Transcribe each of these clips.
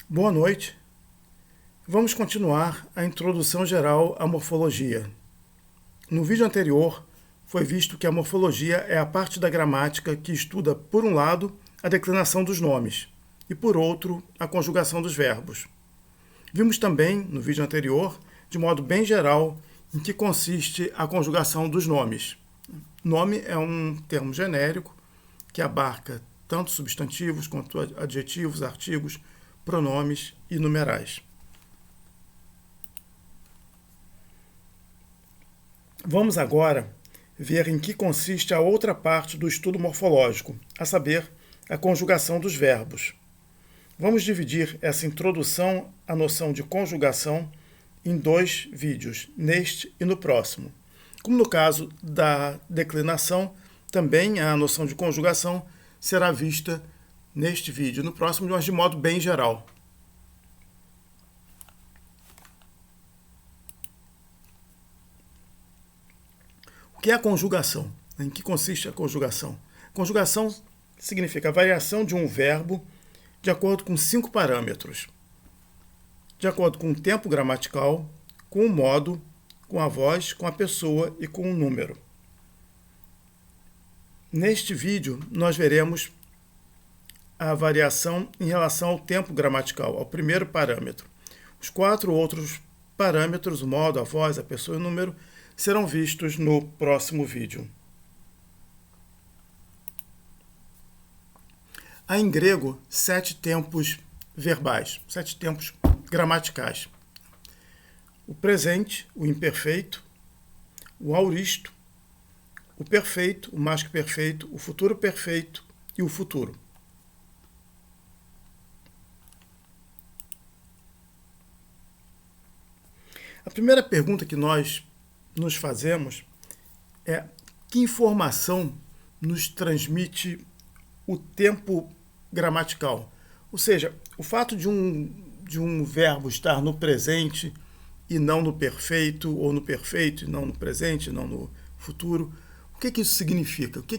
Boa noite. Vamos continuar a introdução geral à morfologia. No vídeo anterior, foi visto que a morfologia é a parte da gramática que estuda, por um lado, a declinação dos nomes e, por outro, a conjugação dos verbos. Vimos também, no vídeo anterior, de modo bem geral, em que consiste a conjugação dos nomes. Nome é um termo genérico que abarca tanto substantivos quanto adjetivos, artigos, pronomes e numerais. Vamos agora ver em que consiste a outra parte do estudo morfológico, a saber, a conjugação dos verbos. Vamos dividir essa introdução à noção de conjugação em 2 vídeos, neste e no próximo. Como no caso da declinação, também a noção de conjugação será vista neste vídeo, no próximo, mas de modo bem geral. O que é a conjugação? Em que consiste a conjugação? Conjugação significa a variação de um verbo de acordo com 5 parâmetros. De acordo com o tempo gramatical, com o modo, com a voz, com a pessoa e com o número. Neste vídeo, nós veremos a variação em relação ao tempo gramatical, ao primeiro parâmetro. Os 4 outros parâmetros, o modo, a voz, a pessoa e o número, serão vistos no próximo vídeo. Há em grego 7 tempos verbais, 7 tempos gramaticais. O presente, o imperfeito, o auristo, o perfeito, o mais que perfeito, o futuro perfeito e o futuro. A primeira pergunta que nós nos fazemos é: que informação nos transmite o tempo gramatical? Ou seja, o fato de um verbo estar no presente e não no perfeito, ou no perfeito e não no presente, e não no futuro, o que isso significa? O que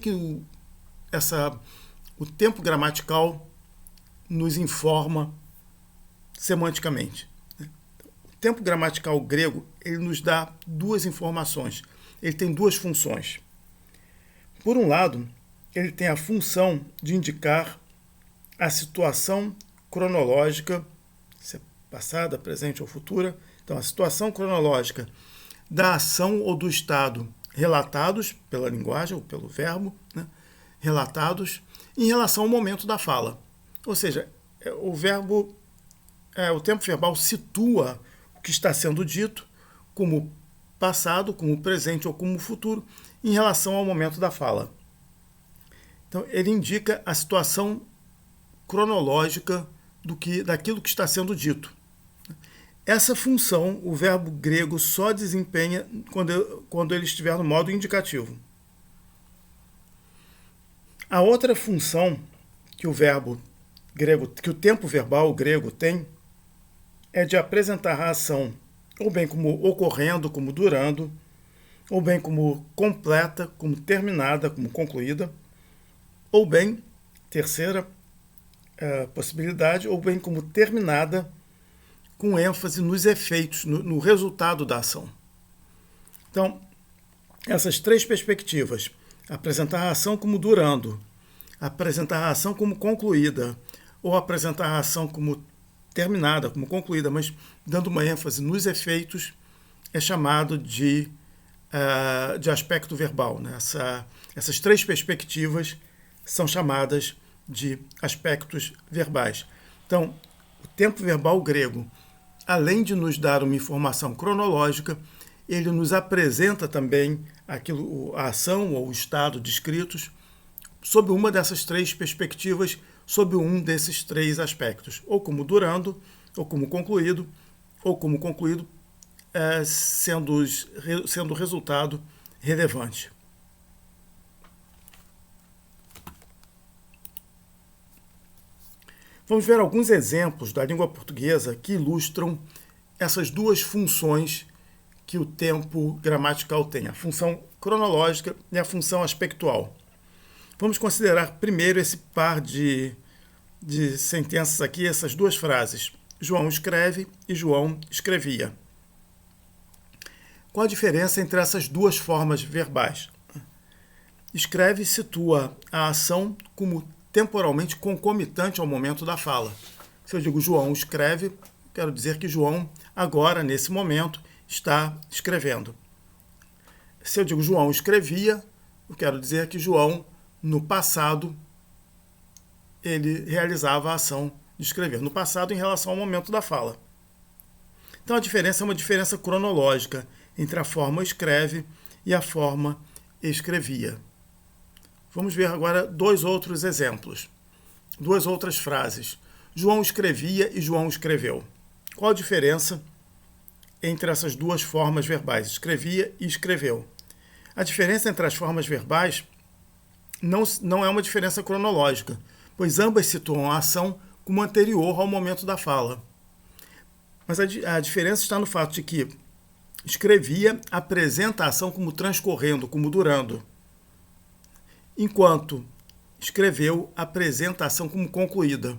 o tempo gramatical nos informa semanticamente? O tempo gramatical grego, ele nos dá 2 informações. Ele tem 2 funções. Por um lado, ele tem a função de indicar a situação cronológica, se é passada, presente ou futura. Então, a situação cronológica da ação ou do estado relatados pela linguagem ou pelo verbo, relatados em relação ao momento da fala. Ou seja, o tempo verbal situa o que está sendo dito como passado, como presente ou como futuro em relação ao momento da fala. Então, ele indica a situação cronológica daquilo que está sendo dito. Essa função, o verbo grego só desempenha quando ele estiver no modo indicativo. A outra função que o tempo verbal grego tem é de apresentar a ação ou bem como ocorrendo, como durando, ou bem como completa, como terminada, como concluída, ou bem, terceira possibilidade, ou bem como terminada, com ênfase nos efeitos, no resultado da ação. Então, essas 3 perspectivas, apresentar a ação como durando, apresentar a ação como concluída, ou apresentar a ação como terminada, como concluída, mas dando uma ênfase nos efeitos, é chamado de aspecto verbal. Essas 3 perspectivas são chamadas de aspectos verbais. Então, o tempo verbal grego, além de nos dar uma informação cronológica, ele nos apresenta também a ação ou o estado descritos sob uma dessas 3 perspectivas, sob um desses 3 aspectos, ou como durando, ou como concluído sendo o resultado relevante. Vamos ver alguns exemplos da língua portuguesa que ilustram essas 2 funções que o tempo gramatical tem, a função cronológica e a função aspectual. Vamos considerar primeiro esse par de de sentenças aqui, essas duas frases. João escreve e João escrevia. Qual a diferença entre essas duas formas verbais? Escreve situa a ação como temporalmente concomitante ao momento da fala. Se eu digo João escreve, quero dizer que João, agora, nesse momento, está escrevendo. Se eu digo João escrevia, eu quero dizer que João, no passado, ele realizava a ação de escrever. No passado, em relação ao momento da fala. Então, a diferença é uma diferença cronológica entre a forma escreve e a forma escrevia. Vamos ver agora dois outros exemplos. Duas outras frases. João escrevia e João escreveu. Qual a diferença entre essas duas formas verbais, escrevia e escreveu? A diferença entre as formas verbais não é uma diferença cronológica, pois ambas situam a ação como anterior ao momento da fala. Mas a diferença está no fato de que escrevia apresenta a ação como transcorrendo, como durando, enquanto escreveu apresenta a ação como concluída.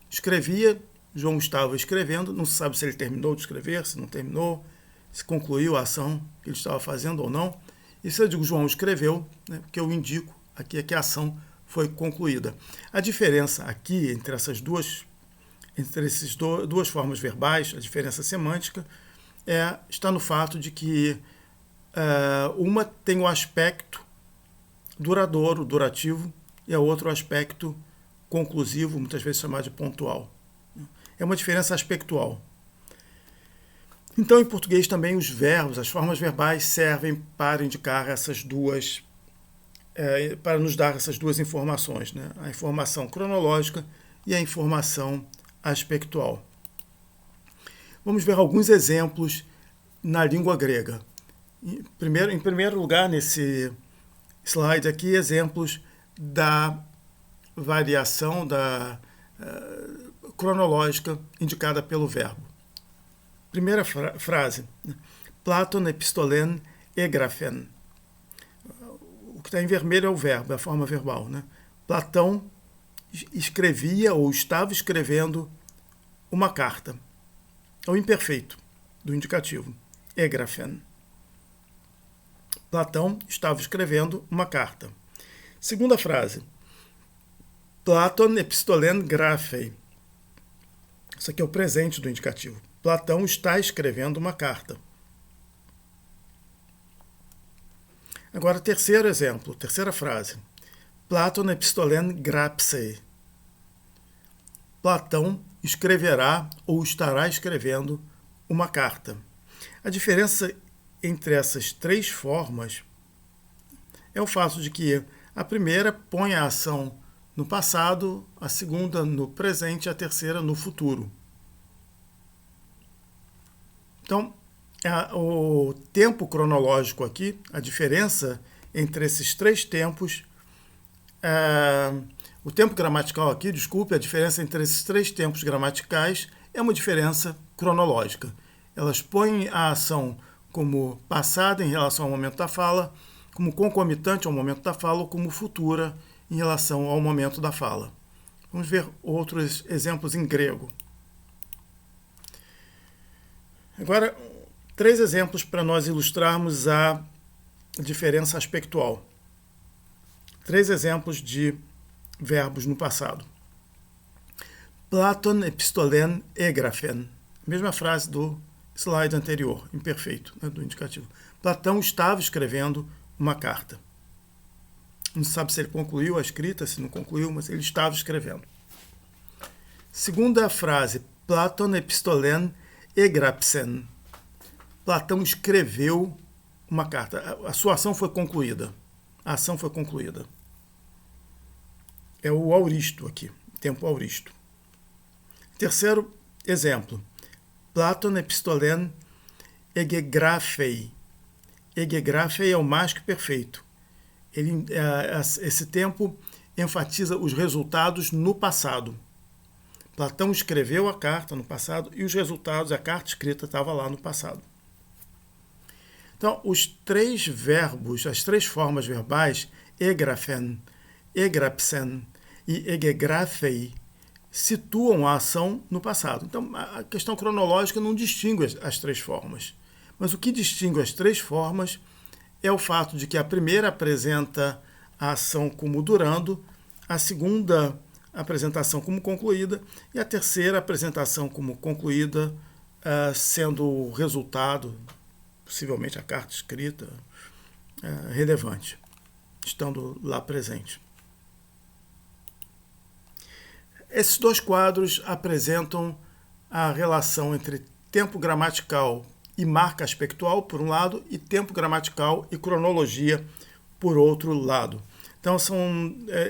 Escrevia, João estava escrevendo, não se sabe se ele terminou de escrever, se não terminou, se concluiu a ação que ele estava fazendo ou não. E se eu digo João escreveu, né, porque eu indico aqui é que a ação foi concluída. A diferença aqui entre essas duas formas verbais, a diferença semântica, está no fato de que uma tem o aspecto duradouro, durativo, e a outra o aspecto conclusivo, muitas vezes chamado de pontual. É uma diferença aspectual. Então, em português também os verbos, as formas verbais servem para indicar essas duas, para nos dar essas duas informações, né? A informação cronológica e a informação aspectual. Vamos ver alguns exemplos na língua grega. Em primeiro lugar, nesse slide aqui, exemplos da variação cronológica indicada pelo verbo. Primeira frase, Platon epistolen egraphen. O que está em vermelho é o verbo, é a forma verbal, né? Platão escrevia ou estava escrevendo uma carta. É o imperfeito do indicativo, egraphen. Platão estava escrevendo uma carta. Segunda frase, Platon epistolen graphei. Isso aqui é o presente do indicativo. Platão está escrevendo uma carta. Agora, terceiro exemplo, terceira frase. Platon epistolen grapsei. Platão escreverá ou estará escrevendo uma carta. A diferença entre essas três formas é o fato de que a primeira põe a ação no passado, a segunda no presente e a terceira no futuro. Então, o tempo cronológico aqui, a diferença entre esses três tempos, o tempo gramatical aqui, desculpe, a diferença entre esses três tempos gramaticais é uma diferença cronológica. Elas põem a ação como passada em relação ao momento da fala, como concomitante ao momento da fala ou como futura em relação ao momento da fala. Vamos ver outros exemplos em grego. Agora, 3 exemplos para nós ilustrarmos a diferença aspectual. 3 exemplos de verbos no passado. Platon epistolen egraphen. Mesma frase do slide anterior, imperfeito, né, do indicativo. Platão estava escrevendo uma carta. Não se sabe se ele concluiu a escrita, se não concluiu, mas ele estava escrevendo. Segunda frase, Platon epistolen egrapsen. Platão escreveu uma carta. A sua ação foi concluída. A ação foi concluída. É o auristo aqui, tempo auristo. Terceiro exemplo. Platon epistolen egegraphei. Egegraphei é o mais que perfeito. Esse tempo enfatiza os resultados no passado. Platão escreveu a carta no passado e os resultados, a carta escrita estava lá no passado. Então, os 3 verbos, as 3 formas verbais, egraphen, egrapsen e egegraphei, situam a ação no passado. Então, a questão cronológica não distingue as três formas. Mas o que distingue as três formas é o fato de que a primeira apresenta a ação como durando, a segunda apresentação como concluída e a terceira apresentação como concluída, sendo o resultado, possivelmente a carta escrita, relevante, estando lá presente. Esses dois quadros apresentam a relação entre tempo gramatical e marca aspectual, por um lado, e tempo gramatical e cronologia, por outro lado. Então,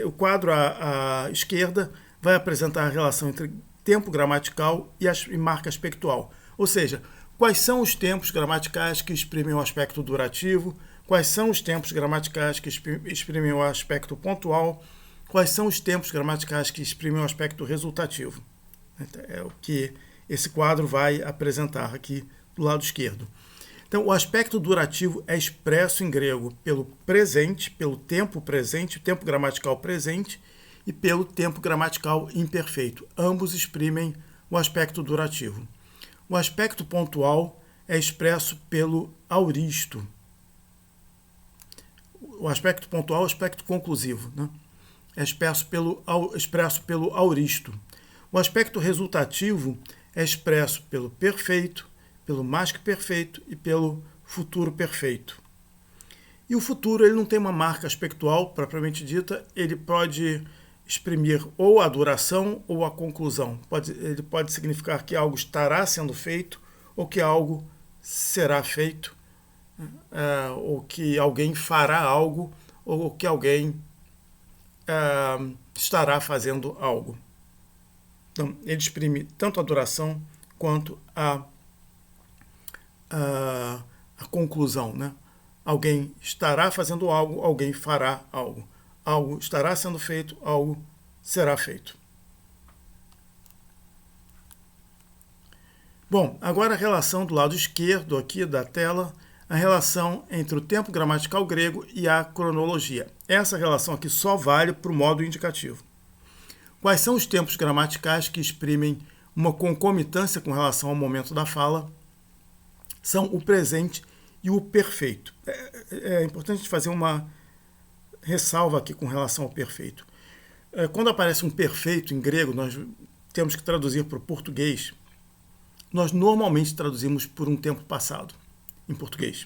o quadro à esquerda vai apresentar a relação entre tempo gramatical e marca aspectual. Ou seja, quais são os tempos gramaticais que exprimem o aspecto durativo, quais são os tempos gramaticais que exprimem o aspecto pontual, quais são os tempos gramaticais que exprimem o aspecto resultativo. É o que esse quadro vai apresentar aqui do lado esquerdo. Então, o aspecto durativo é expresso em grego pelo presente, pelo tempo presente, o tempo gramatical presente, e pelo tempo gramatical imperfeito. Ambos exprimem o aspecto durativo. O aspecto pontual é expresso pelo auristo. O aspecto pontual é o aspecto conclusivo, né? É expresso pelo auristo. O aspecto resultativo é expresso pelo perfeito, pelo mais que perfeito e pelo futuro perfeito. E o futuro ele não tem uma marca aspectual propriamente dita, ele pode exprimir ou a duração ou a conclusão. Ele pode significar que algo estará sendo feito ou que algo será feito, ou que alguém fará algo ou que alguém estará fazendo algo. Então, ele exprime tanto a duração quanto a conclusão, né? Alguém estará fazendo algo, alguém fará algo. Algo estará sendo feito, algo será feito. Bom, agora a relação do lado esquerdo aqui da tela, a relação entre o tempo gramatical grego e a cronologia. Essa relação aqui só vale para o modo indicativo. Quais são os tempos gramaticais que exprimem uma concomitância com relação ao momento da fala? São o presente e o perfeito. É importante fazer uma ressalva aqui com relação ao perfeito. Quando aparece um perfeito em grego, nós temos que traduzir para o português. Nós normalmente traduzimos por um tempo passado, em português.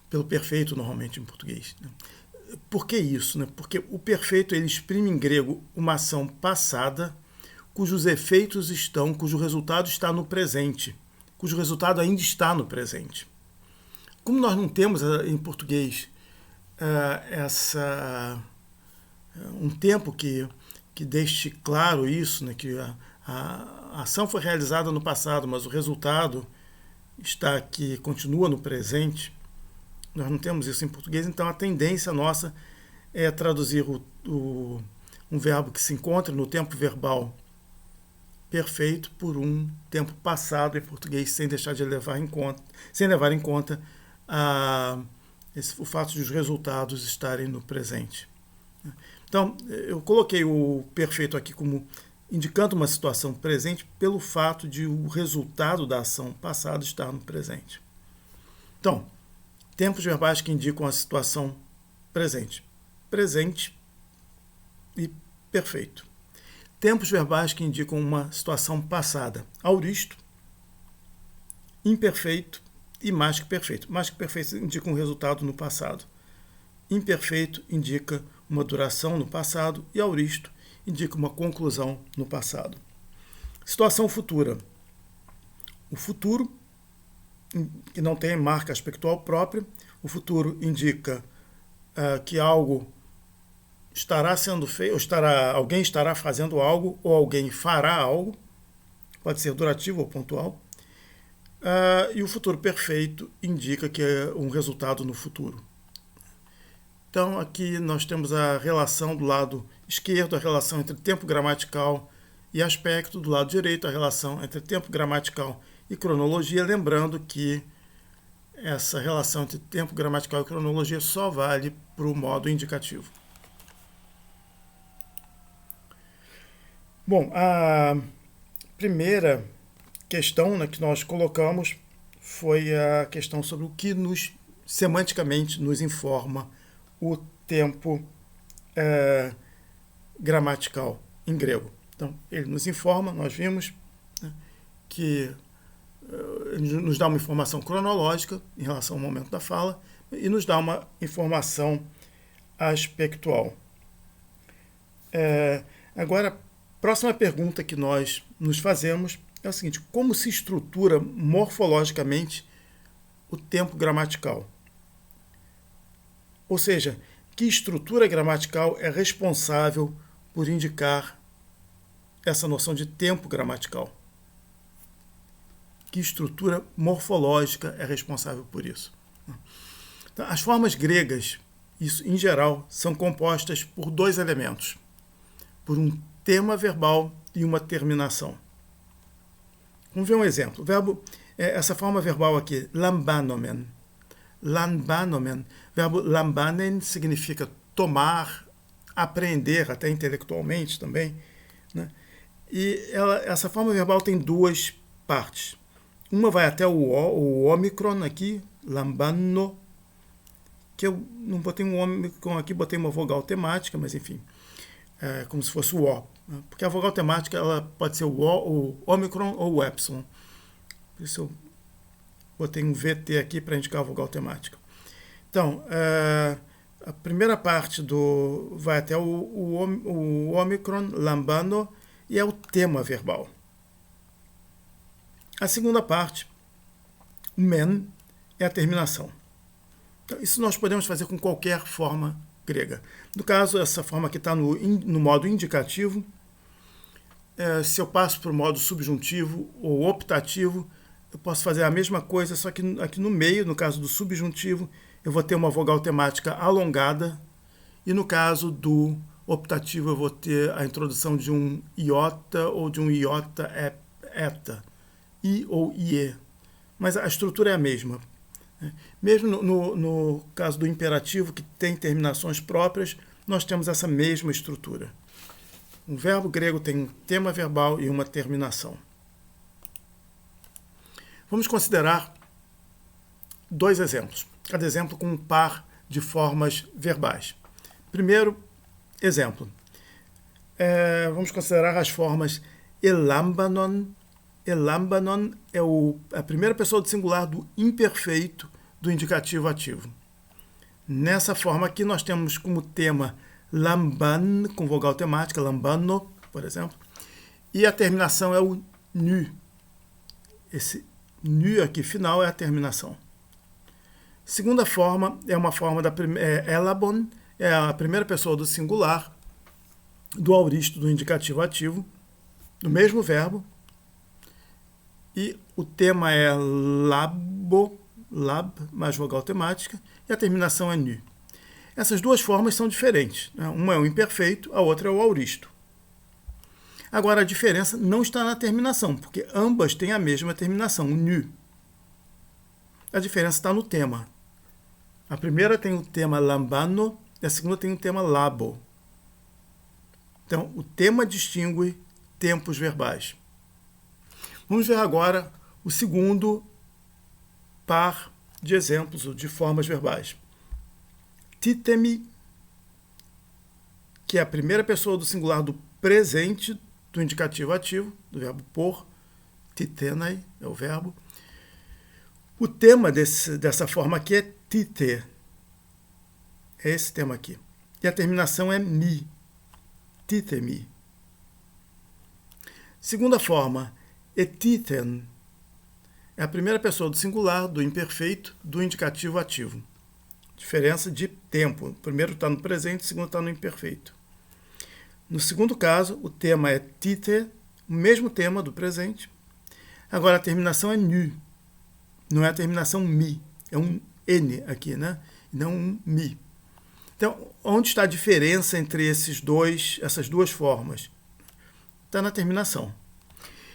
Pelo perfeito, normalmente, em português. Por que isso? Porque o perfeito ele exprime em grego uma ação passada cujos efeitos cujo resultado está no presente, cujo resultado ainda está no presente. Como nós não temos em português um tempo que deixe claro isso, né, que a ação foi realizada no passado, mas o resultado está aqui, continua no presente, nós não temos isso em português, então a tendência nossa é traduzir um verbo que se encontra no tempo verbal perfeito por um tempo passado em português, sem levar em conta o fato de os resultados estarem no presente. Então, eu coloquei o perfeito aqui como indicando uma situação presente pelo fato de o resultado da ação passada estar no presente. Então, tempos verbais que indicam a situação presente. Presente e perfeito. Tempos verbais que indicam uma situação passada. Auristo, imperfeito e mais que perfeito. Mais que perfeito indica um resultado no passado. Imperfeito indica uma duração no passado e auristo indica uma conclusão no passado. Situação futura. O futuro, que não tem marca aspectual própria, o futuro indica que algo estará sendo feito, alguém estará fazendo algo, ou alguém fará algo, pode ser durativo ou pontual. E o futuro perfeito indica que é um resultado no futuro. Então, aqui nós temos a relação do lado esquerdo, a relação entre tempo gramatical e aspecto, do lado direito, a relação entre tempo gramatical e cronologia, lembrando que essa relação entre tempo gramatical e cronologia só vale para o modo indicativo. Bom, a primeira questão, né, que nós colocamos foi a questão sobre o que semanticamente nos informa o tempo gramatical em grego. Então, ele nos informa, nós vimos, né, que ele nos dá uma informação cronológica em relação ao momento da fala e nos dá uma informação aspectual. Agora, a próxima pergunta que nós nos fazemos é o seguinte: como se estrutura morfologicamente o tempo gramatical? Ou seja, que estrutura gramatical é responsável por indicar essa noção de tempo gramatical? Que estrutura morfológica é responsável por isso? Então, as formas gregas, isso em geral, são compostas por dois elementos: por um tema verbal e uma terminação. Vamos ver um exemplo. O verbo, essa forma verbal aqui, lambanomen. Lambanomen. O verbo lambanen significa tomar, apreender, até intelectualmente também, né? E essa forma verbal tem duas partes. Uma vai até o ômicron aqui, lambano, que eu não botei um ômicron aqui, botei uma vogal temática, mas enfim, como se fosse o O. Né? Porque a vogal temática ela pode ser o ômicron ou o epsilon. Por isso eu botei um VT aqui para indicar a vogal temática. Então, a primeira parte vai até o ômicron, lambano, e é o tema verbal. A segunda parte, o men, é a terminação. Então, isso nós podemos fazer com qualquer forma grega. No caso, essa forma aqui está no modo indicativo. Se eu passo para o modo subjuntivo ou optativo, eu posso fazer a mesma coisa, só que aqui no meio, no caso do subjuntivo, eu vou ter uma vogal temática alongada, e no caso do optativo eu vou ter a introdução de um iota ou de um iota eta, i ou ie. Mas a estrutura é a mesma. Mesmo no caso do imperativo, que tem terminações próprias, nós temos essa mesma estrutura. Um verbo grego tem um tema verbal e uma terminação. Vamos considerar dois exemplos. Cada exemplo com um par de formas verbais. Primeiro exemplo. Vamos considerar as formas elambanon. Elambanon é a primeira pessoa do singular do imperfeito do indicativo ativo. Nessa forma aqui nós temos como tema lamban, com vogal temática, lambano, por exemplo. E a terminação é o nu. Esse nu aqui final é a terminação. Segunda forma é uma forma elabon, é a primeira pessoa do singular do auristo do indicativo ativo, do mesmo verbo. E o tema é labo, lab, mais vogal temática, e a terminação é nu. Essas duas formas são diferentes. Né? Uma é o imperfeito, a outra é o auristo. Agora, a diferença não está na terminação, porque ambas têm a mesma terminação, o nu. A diferença está no tema. A primeira tem o tema lambano e a segunda tem o tema labo. Então, o tema distingue tempos verbais. Vamos ver agora o segundo par de exemplos ou de formas verbais. Titemi, que é a primeira pessoa do singular do presente do indicativo ativo, do verbo por. Titenai é o verbo. O tema dessa forma aqui é tite. É esse tema aqui. E a terminação é mi. Titemi. Segunda forma, etiten. É a primeira pessoa do singular, do imperfeito, do indicativo ativo. Diferença de tempo. O primeiro está no presente, o segundo está no imperfeito. No segundo caso, o tema é tite, o mesmo tema do presente. Agora, a terminação é nu. Não é a terminação mi. É um N aqui, né? E não um mi. Então, onde está a diferença entre essas duas formas? Está na terminação.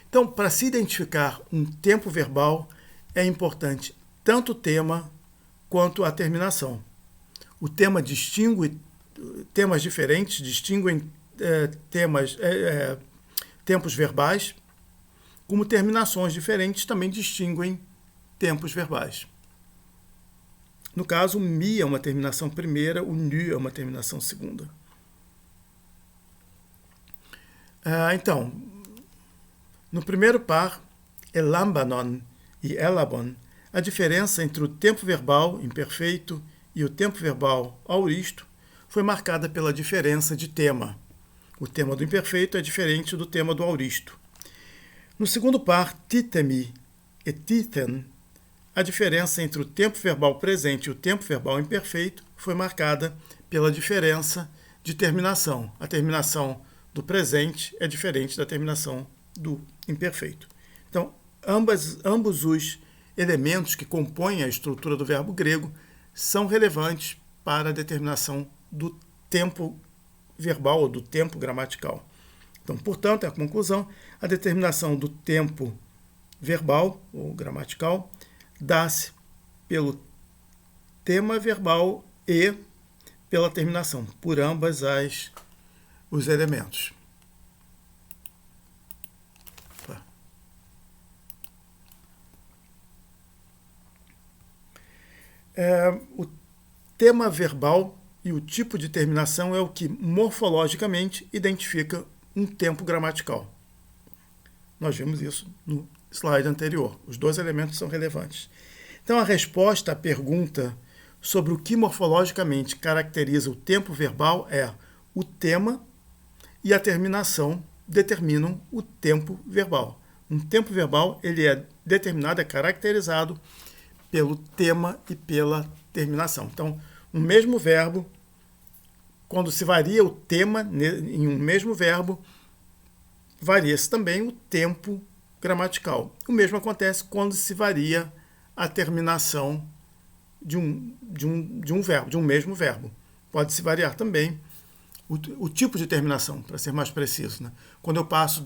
Então, para se identificar um tempo verbal, é importante tanto o tema quanto a terminação. O tema distingue temas diferentes, distinguem tempos verbais, como terminações diferentes também distinguem tempos verbais. No caso, o mi é uma terminação primeira, o nu é uma terminação segunda. Então, no primeiro par, elambanon e elabon, a diferença entre o tempo verbal imperfeito e o tempo verbal auristo foi marcada pela diferença de tema. O tema do imperfeito é diferente do tema do auristo. No segundo par, titemi e titen, a diferença entre o tempo verbal presente e o tempo verbal imperfeito foi marcada pela diferença de terminação. A terminação do presente é diferente da terminação do imperfeito. Então, ambos os elementos que compõem a estrutura do verbo grego são relevantes para a determinação do tempo verbal ou do tempo gramatical. Então, portanto, é a conclusão, a determinação do tempo verbal ou gramatical dá-se pelo tema verbal e pela terminação, por ambas os elementos. O tema verbal e o tipo de terminação é o que morfologicamente identifica um tempo gramatical. Nós vimos isso no slide anterior. Os dois elementos são relevantes. Então, a resposta à pergunta sobre o que morfologicamente caracteriza o tempo verbal é o tema e a terminação determinam o tempo verbal. Um tempo verbal ele é determinado, é caracterizado pelo tema e pela terminação. Então, um mesmo verbo, quando se varia o tema em um mesmo verbo, varia-se também o tempo gramatical. O mesmo acontece quando se varia a terminação de um verbo, de um mesmo verbo. Pode-se variar também o tipo de terminação, para ser mais preciso. Né? Quando eu passo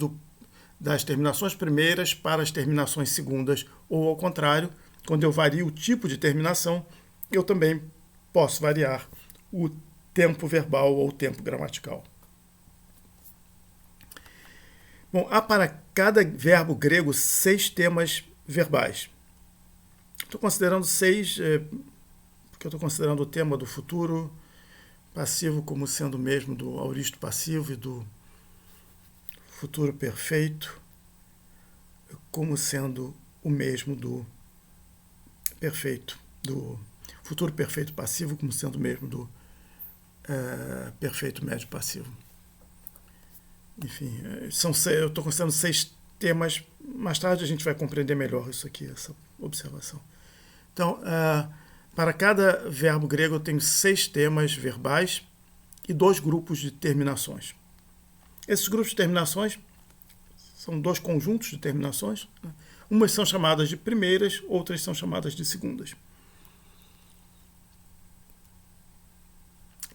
das terminações primeiras para as terminações segundas, ou ao contrário, quando eu vario o tipo de terminação, eu também posso variar o tempo verbal ou o tempo gramatical. Bom, há para cada verbo grego 6 temas verbais. Estou considerando 6, porque eu estou considerando o tema do futuro passivo como sendo o mesmo do auristo passivo e do futuro perfeito como sendo o mesmo do perfeito, do futuro perfeito passivo como sendo o mesmo do perfeito médio passivo. Enfim, eu estou considerando 6 temas. Mais tarde a gente vai compreender melhor isso aqui, essa observação. Então, para cada verbo grego eu tenho 6 temas verbais e 2 grupos de terminações. Esses grupos de terminações são 2 conjuntos de terminações. Né? Umas são chamadas de primeiras, outras são chamadas de segundas.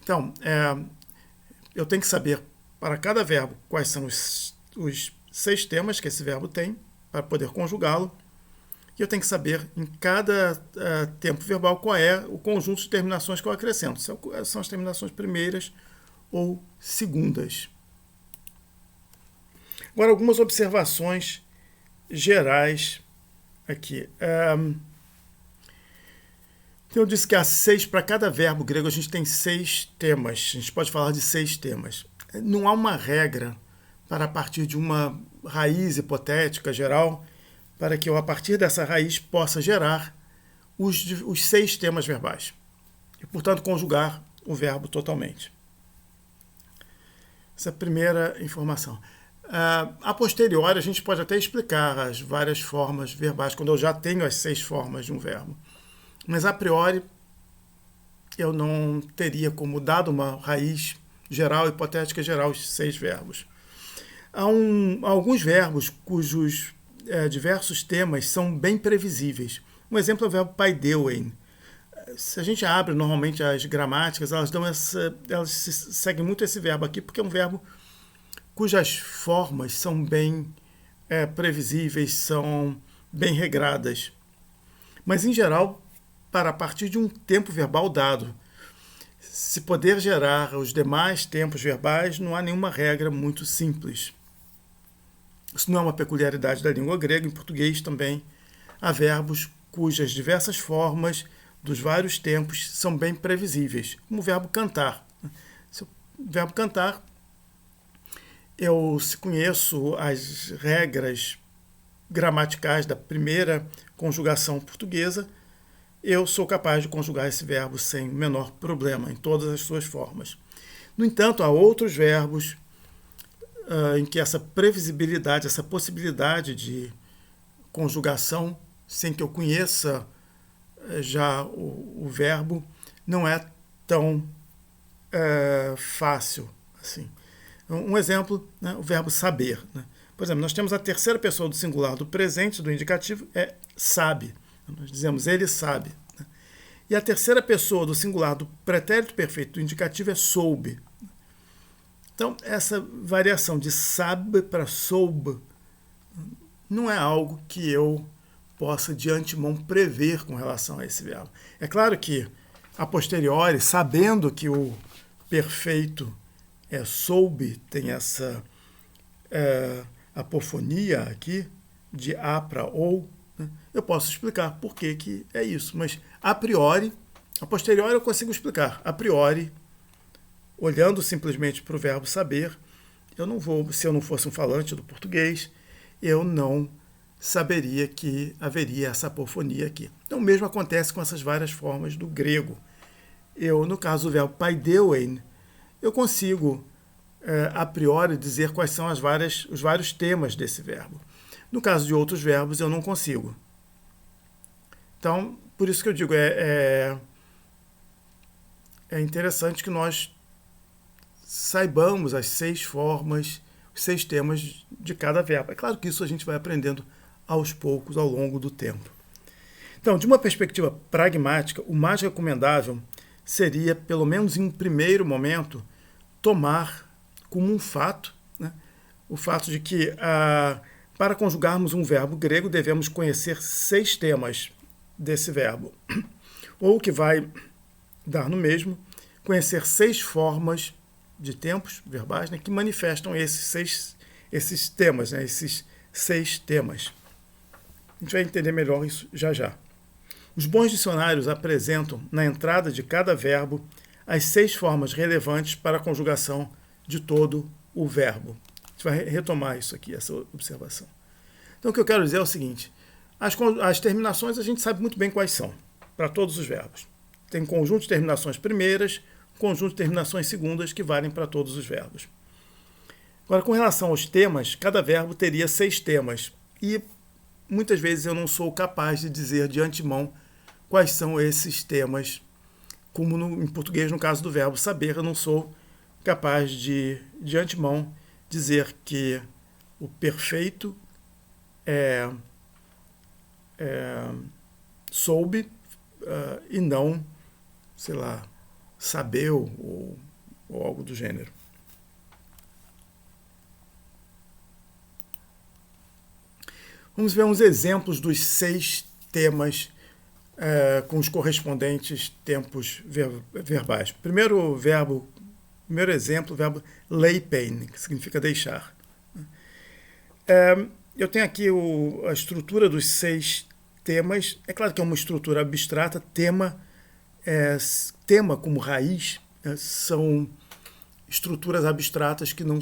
Então, eu tenho que saber para cada verbo quais são os 6 temas que esse verbo tem para poder conjugá-lo. E eu tenho que saber em cada tempo verbal qual é o conjunto de terminações que eu acrescento. São as terminações primeiras ou segundas. Agora, algumas observações gerais aqui. Então, eu disse que há 6, para cada verbo grego a gente tem 6 temas. A gente pode falar de 6 temas. Não há uma regra para, a partir de uma raiz hipotética geral, para que eu, a partir dessa raiz, possa gerar os 6 temas verbais. E, portanto, conjugar o verbo totalmente. Essa é a primeira informação. A posteriori, a gente pode até explicar as várias formas verbais, quando eu já tenho as 6 formas de um verbo. Mas, a priori, eu não teria como, dado uma raiz geral, hipotética geral, os 6 verbos. Há alguns verbos cujos diversos temas são bem previsíveis. Um exemplo é o verbo paideuen. Se a gente abre normalmente as gramáticas, elas seguem muito esse verbo aqui, porque é um verbo cujas formas são bem previsíveis, são bem regradas. Mas, em geral, para a partir de um tempo verbal dado, se poder gerar os demais tempos verbais, não há nenhuma regra muito simples. Isso não é uma peculiaridade da língua grega. Em português também há verbos cujas diversas formas dos vários tempos são bem previsíveis, como o verbo cantar. O verbo cantar, se conheço as regras gramaticais da primeira conjugação portuguesa, eu sou capaz de conjugar esse verbo sem o menor problema, em todas as suas formas. No entanto, há outros verbos em que essa previsibilidade, essa possibilidade de conjugação, sem que eu conheça já o verbo, não é tão fácil assim. Um exemplo, né, o verbo saber. Né? Por exemplo, nós temos a terceira pessoa do singular do presente, do indicativo, é sabe. Nós dizemos ele sabe. Né? E a terceira pessoa do singular do pretérito perfeito do indicativo é soube. Então, essa variação de sabe para soube não é algo que eu possa de antemão prever com relação a esse verbo. É claro que, a posteriori, sabendo que o perfeito soube, tem essa apofonia aqui, de a para ou, né? Eu posso explicar por que é isso. Mas, a priori, a posteriori eu consigo explicar. A priori, olhando simplesmente para o verbo saber, eu não vou, se eu não fosse um falante do português, eu não saberia que haveria essa apofonia aqui. Então, o mesmo acontece com essas várias formas do grego. No caso do verbo paideuen, eu consigo, a priori, dizer quais são os vários temas desse verbo. No caso de outros verbos, eu não consigo. Então, por isso que eu digo, é interessante que nós saibamos as 6 formas, os 6 temas de cada verbo. É claro que isso a gente vai aprendendo aos poucos, ao longo do tempo. Então, de uma perspectiva pragmática, o mais recomendável seria, pelo menos em um primeiro momento, tomar como um fato, né, o fato de que, para conjugarmos um verbo grego, devemos conhecer 6 temas desse verbo. Ou, que vai dar no mesmo, conhecer 6 formas de tempos verbais, né, que manifestam esses temas, né, esses 6 temas. A gente vai entender melhor isso já já. Os bons dicionários apresentam, na entrada de cada verbo, as 6 formas relevantes para a conjugação de todo o verbo. A gente vai retomar isso aqui, essa observação. Então, o que eu quero dizer é o seguinte: as terminações a gente sabe muito bem quais são, para todos os verbos. Tem conjunto de terminações primeiras, conjunto de terminações segundas, que valem para todos os verbos. Agora, com relação aos temas, cada verbo teria 6 temas. E muitas vezes eu não sou capaz de dizer de antemão quais são esses temas. Como em português, no caso do verbo saber, eu não sou capaz de antemão, dizer que o perfeito soube e não, sei lá, sabeu ou algo do gênero. Vamos ver uns exemplos dos 6 temas com os correspondentes tempos verbais. Primeiro exemplo, o verbo leipen, que significa deixar. Eu tenho aqui a estrutura dos 6 temas. É claro que é uma estrutura abstrata. Tema como raiz são estruturas abstratas que não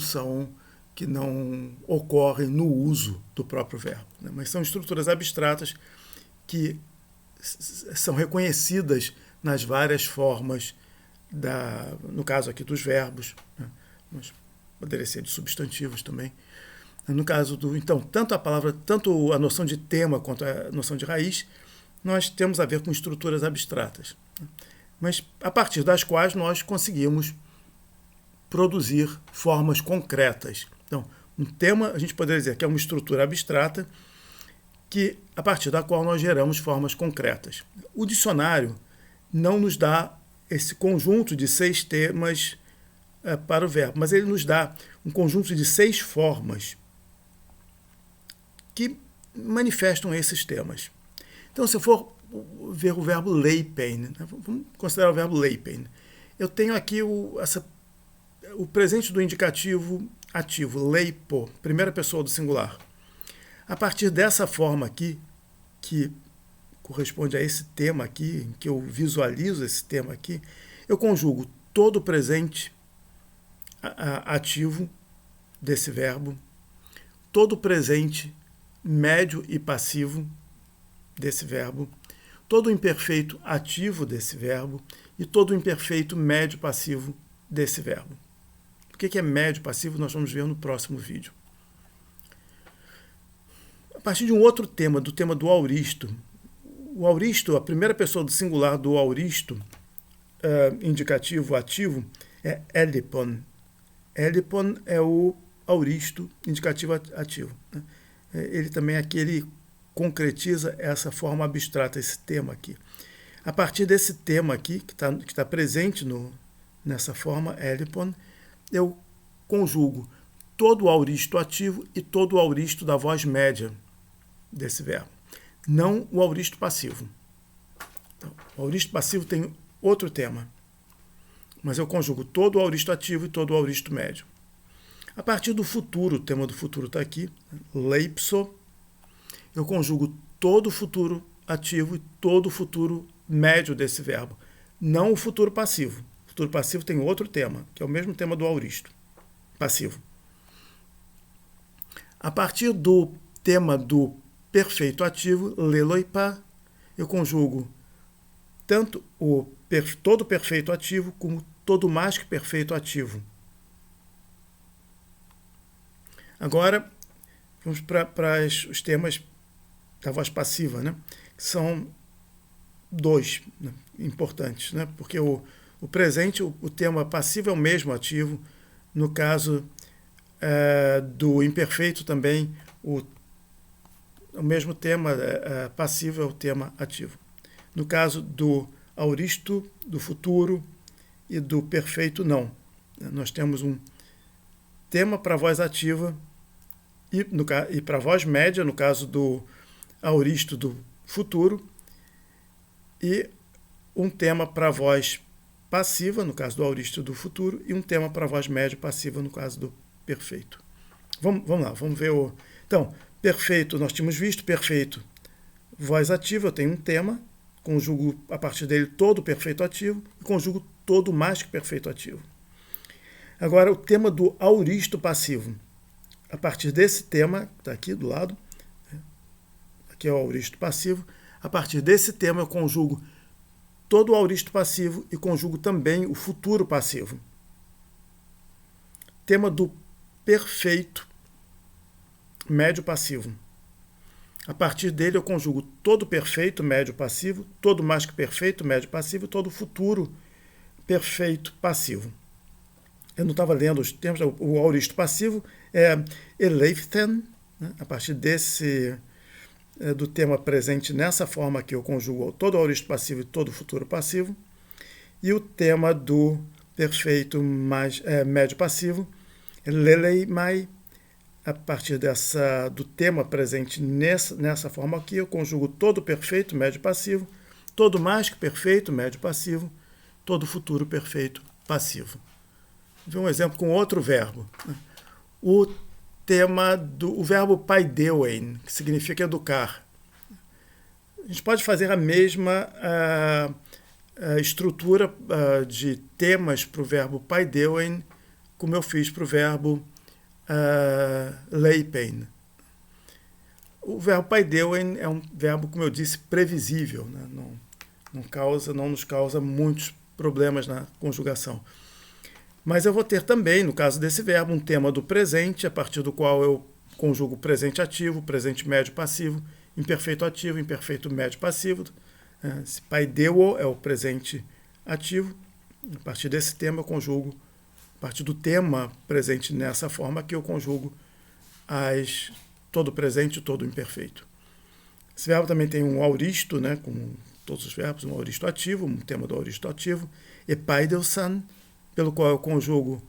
ocorrem no uso do próprio verbo, né? Mas são estruturas abstratas que são reconhecidas nas várias formas, no caso aqui dos verbos, né? Mas poderia ser de substantivos também. No caso então, tanto a noção de tema quanto a noção de raiz, nós temos a ver com estruturas abstratas, né? Mas a partir das quais nós conseguimos produzir formas concretas. Então, um tema, a gente poderia dizer que é uma estrutura abstrata a partir da qual nós geramos formas concretas. O dicionário não nos dá esse conjunto de 6 temas para o verbo, mas ele nos dá um conjunto de 6 formas que manifestam esses temas. Então, se eu for ver o verbo leipen, né? Vamos considerar o verbo leipen. Eu tenho aqui o presente do indicativo ativo, leipo, primeira pessoa do singular. A partir dessa forma aqui, que corresponde a esse tema aqui, em que eu visualizo esse tema aqui, eu conjugo todo o presente ativo desse verbo, todo o presente médio e passivo desse verbo, todo o imperfeito ativo desse verbo e todo o imperfeito médio passivo desse verbo. O que é médio passivo nós vamos ver no próximo vídeo. A partir de um outro tema, do tema do auristo. O auristo, a primeira pessoa do singular do auristo, indicativo ativo, é elipon. Elipon é o auristo indicativo ativo. Ele também aqui ele concretiza essa forma abstrata, esse tema aqui. A partir desse tema aqui, que tá presente nessa forma, elipon, eu conjugo todo o auristo ativo e todo o auristo da voz média desse verbo, não o auristo passivo. Então, o auristo passivo tem outro tema, mas eu conjugo todo o auristo ativo e todo o auristo médio. A partir do futuro, o tema do futuro está aqui, leipso, eu conjugo todo o futuro ativo e todo o futuro médio desse verbo, não o futuro passivo. O futuro passivo tem outro tema, que é o mesmo tema do auristo passivo. A partir do tema do perfeito ativo, leloipa, eu conjugo tanto todo o perfeito ativo como todo mais que perfeito ativo. Agora, vamos para os temas da voz passiva, né? Que são dois, né, importantes, né? Porque o presente, o tema passivo é o mesmo ativo. No caso do imperfeito também, o mesmo tema passivo é o tema ativo. No caso do auristo, do futuro e do perfeito, não. Nós temos um tema para a voz ativa e para a voz média, no caso do auristo do futuro, e um tema para a voz passiva, no caso do auristo do futuro, e um tema para a voz média passiva, no caso do perfeito. Vamos lá, vamos ver o... Então, perfeito, nós tínhamos visto, perfeito, voz ativa, eu tenho um tema, conjugo a partir dele todo o perfeito ativo e conjugo todo o mais que perfeito ativo. Agora, o tema do auristo passivo. A partir desse tema, que está aqui do lado, aqui é o auristo passivo, a partir desse tema eu conjugo todo o auristo passivo e conjugo também o futuro passivo. Tema do perfeito médio passivo. A partir dele eu conjugo todo perfeito médio passivo, todo mais que perfeito médio passivo e todo futuro perfeito passivo. Eu não estava lendo os termos, o auristo passivo é eleiften, né? A partir do tema presente nessa forma aqui eu conjugo todo o auristo passivo e todo o futuro passivo. E o tema do perfeito médio passivo, leleimai, a partir do tema presente nessa forma aqui, eu conjugo todo o perfeito médio passivo, todo mais que perfeito médio passivo, todo futuro perfeito passivo. Vou ver um exemplo com outro verbo. O verbo paideuen, que significa educar. A gente pode fazer a mesma estrutura de temas para o verbo paideuen, como eu fiz para o verbo leipen. O verbo paideuen é um verbo, como eu disse, previsível, né? Não nos causa muitos problemas na conjugação. Mas eu vou ter também, no caso desse verbo, um tema do presente, a partir do qual eu conjugo presente ativo, presente médio passivo, imperfeito ativo, imperfeito médio passivo. Esse paideuo é o presente ativo. A partir desse tema eu conjugo, a partir do tema presente nessa forma aqui, eu conjugo todo presente e todo imperfeito. Esse verbo também tem um auristo, né, com todos os verbos, um auristo ativo, um tema do auristo ativo, epaideusan, pelo qual eu conjugo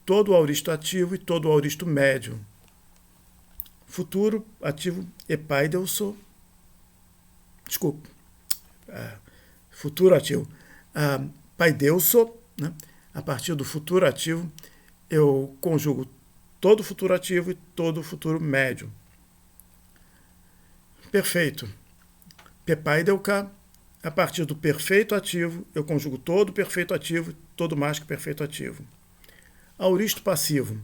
todo o auristo ativo e todo o auristo médio. Futuro ativo, epaidelso. Desculpa. Futuro ativo, paidelso, né? A partir do futuro ativo, eu conjugo todo futuro ativo e todo futuro médio. Perfeito. Pepaidelka, a partir do perfeito ativo, eu conjugo todo perfeito ativo e todo mais que perfeito ativo. Aoristo passivo.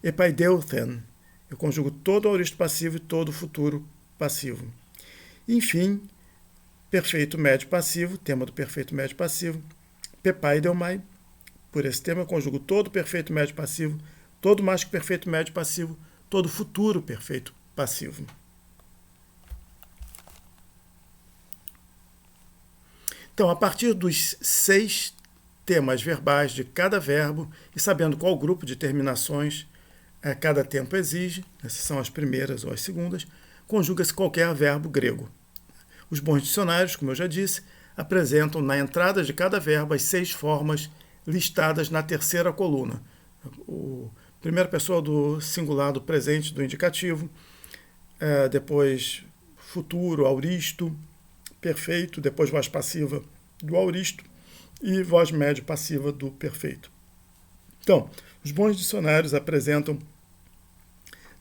Epaideuthen, eu conjugo todo aoristo passivo e todo futuro passivo. Enfim, perfeito médio passivo, tema do perfeito médio passivo. Pepaidelmai, por esse tema eu conjugo todo perfeito médio passivo, todo mais que perfeito médio passivo, todo futuro perfeito passivo. Então, a partir dos 6 temas verbais de cada verbo e sabendo qual grupo de terminações cada tempo exige, essas são as primeiras ou as segundas, conjuga-se qualquer verbo grego. Os bons dicionários, como eu já disse, apresentam na entrada de cada verbo as 6 formas listadas na terceira coluna. Primeira pessoa do singular do presente do indicativo, depois futuro, auristo, perfeito, depois voz passiva do auristo e voz médio passiva do perfeito. Então, os bons dicionários apresentam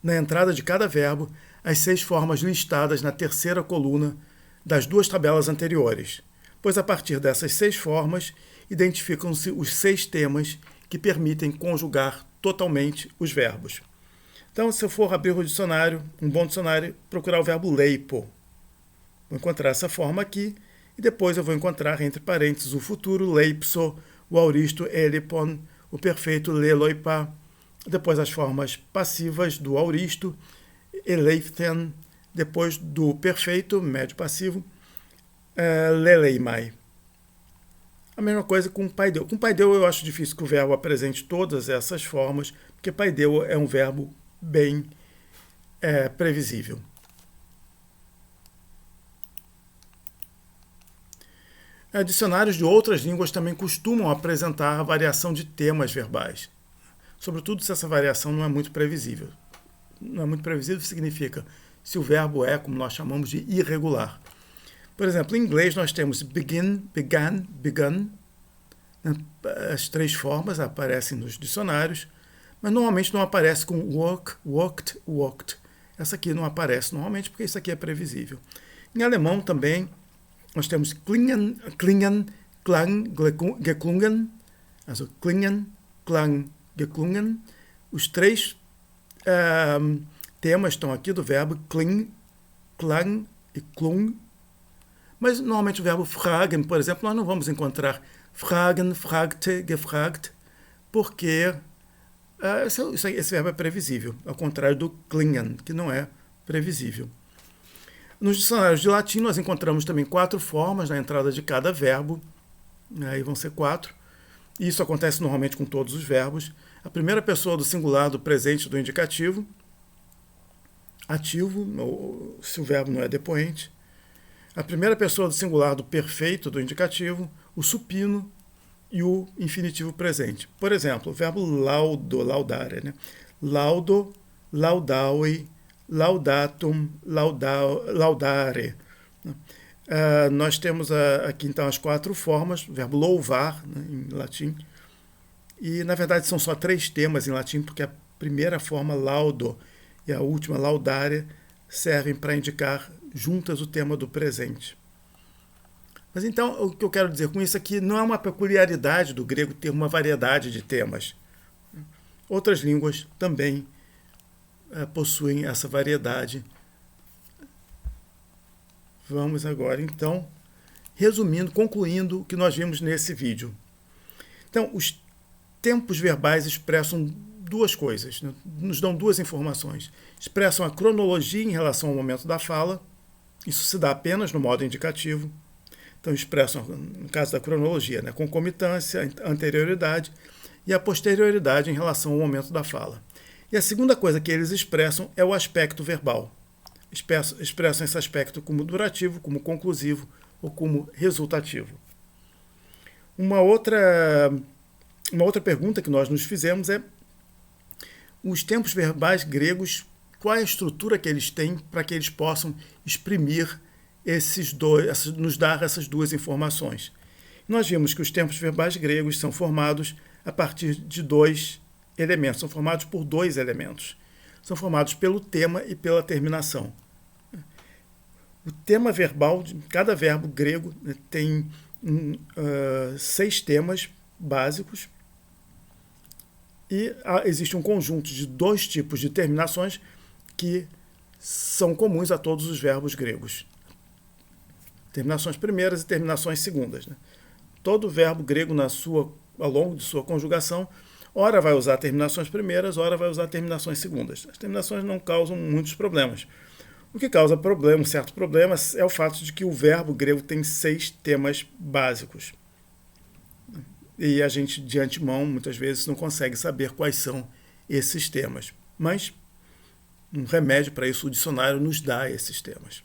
na entrada de cada verbo as 6 formas listadas na terceira coluna das 2 tabelas anteriores, pois a partir dessas 6 formas identificam-se os 6 temas que permitem conjugar totalmente os verbos. Então, se eu for abrir o dicionário, um bom dicionário, procurar o verbo leipo, vou encontrar essa forma aqui, e depois eu vou encontrar, entre parênteses, o futuro, leipso, o auristo, elipon, o perfeito, leloipa, depois as formas passivas do auristo, eleipten, depois do perfeito, médio passivo, leleimai. A mesma coisa com paideu. Com paideu eu acho difícil que o verbo apresente todas essas formas, porque paideu é um verbo bem previsível. Dicionários de outras línguas também costumam apresentar a variação de temas verbais, sobretudo se essa variação não é muito previsível. Não é muito previsível significa se o verbo é, como nós chamamos, de irregular. Por exemplo, em inglês nós temos begin, began, begun. As 3 formas aparecem nos dicionários, mas normalmente não aparece com work, worked, walked. Essa aqui não aparece normalmente porque isso aqui é previsível. Em alemão também nós temos klingen, klingen, klang, geklungen, also klingen, klang, geklungen. Os 3 temas estão aqui do verbo kling, klang e klung. Mas normalmente o verbo fragen, por exemplo, nós não vamos encontrar fragen, fragte, gefragt, porque esse verbo é previsível, ao contrário do klingen, que não é previsível. Nos dicionários de latim, nós encontramos também 4 formas na entrada de cada verbo. Aí vão ser 4. E isso acontece normalmente com todos os verbos. A primeira pessoa do singular do presente do indicativo, ativo, ou, se o verbo não é depoente. A primeira pessoa do singular do perfeito do indicativo, o supino e o infinitivo presente. Por exemplo, o verbo laudo, laudare, né? Laudo, laudaui, laudatum, laudare. Nós temos aqui então as 4 formas, o verbo louvar, né, em latim, e na verdade são só 3 temas em latim, porque a primeira forma, laudo, e a última, laudare, servem para indicar juntas o tema do presente. Mas então, o que eu quero dizer com isso aqui não é uma peculiaridade do grego ter uma variedade de temas. Outras línguas também possuem essa variedade. Vamos agora, então, resumindo, concluindo o que nós vimos nesse vídeo. Então, os tempos verbais expressam 2 coisas, né? Nos dão 2 informações. Expressam a cronologia em relação ao momento da fala, isso se dá apenas no modo indicativo. Então, expressam, no caso da cronologia, né, concomitância, anterioridade e a posterioridade em relação ao momento da fala. E a segunda coisa que eles expressam é o aspecto verbal. Expressam esse aspecto como durativo, como conclusivo ou como resultativo. Uma outra pergunta que nós nos fizemos é: os tempos verbais gregos, qual é a estrutura que eles têm para que eles possam exprimir nos dar essas 2 informações? Nós vimos que os tempos verbais gregos são formados a partir de 2 elementos, são formados por dois elementos. São formados pelo tema e pela terminação. O tema verbal de cada verbo grego tem 6 temas básicos e existe um conjunto de 2 tipos de terminações que são comuns a todos os verbos gregos. Terminações primeiras e terminações segundas. Todo verbo grego, ao longo de sua conjugação, ora vai usar terminações primeiras, ora vai usar terminações segundas. As terminações não causam muitos problemas. O que causa um certo problema, é o fato de que o verbo grego tem 6 temas básicos. E a gente, de antemão, muitas vezes não consegue saber quais são esses temas. Mas um remédio para isso, o dicionário nos dá esses temas.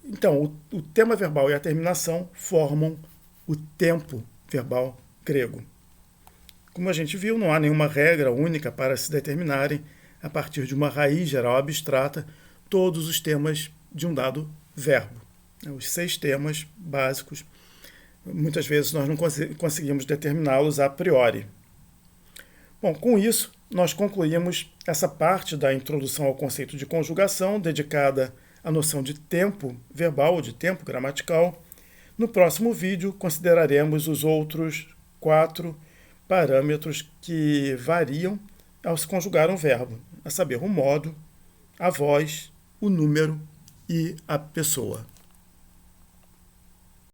Então, o tema verbal e a terminação formam o tempo verbal grego. Como a gente viu, não há nenhuma regra única para se determinarem, a partir de uma raiz geral abstrata, todos os temas de um dado verbo. Os 6 temas básicos, muitas vezes nós não conseguimos determiná-los a priori. Bom, com isso, nós concluímos essa parte da introdução ao conceito de conjugação, dedicada à noção de tempo verbal ou de tempo gramatical. No próximo vídeo, consideraremos os outros 4 parâmetros que variam ao se conjugar um verbo, a saber, o modo, a voz, o número e a pessoa.